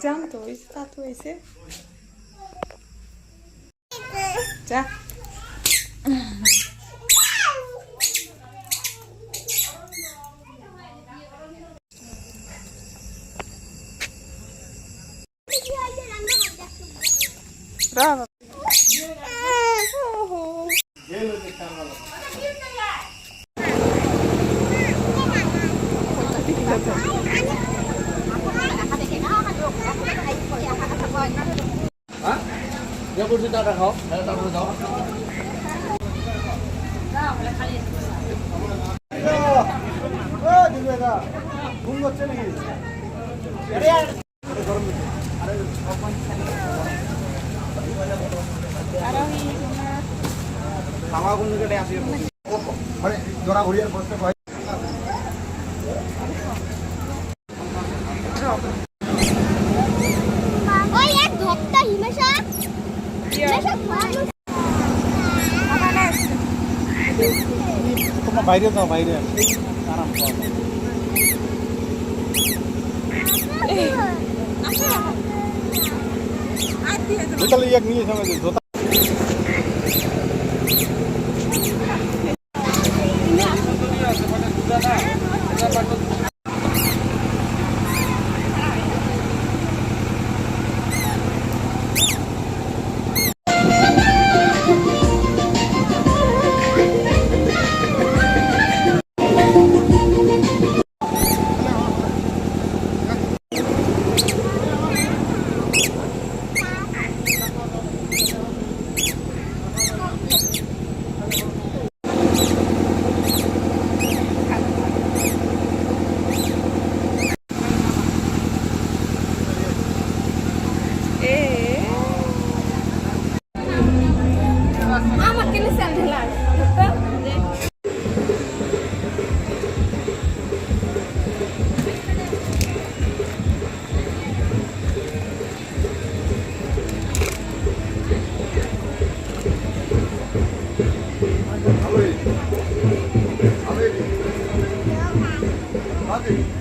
জানতো ওই তাতু হয়েছে যা Brava. Hả? Giờ cô xin tao ra không? Để tao ra đó. খাওয়া কোন জায়গায় আসে মানে জোড়া ঘুরিয়ে বসতে হয় ওই এক ধপটা হিমেশা তোমার বাইরে যাও বাইরে আরাম করো জোতা লিয়ে নিয়ে যাবে জোতা Hadi.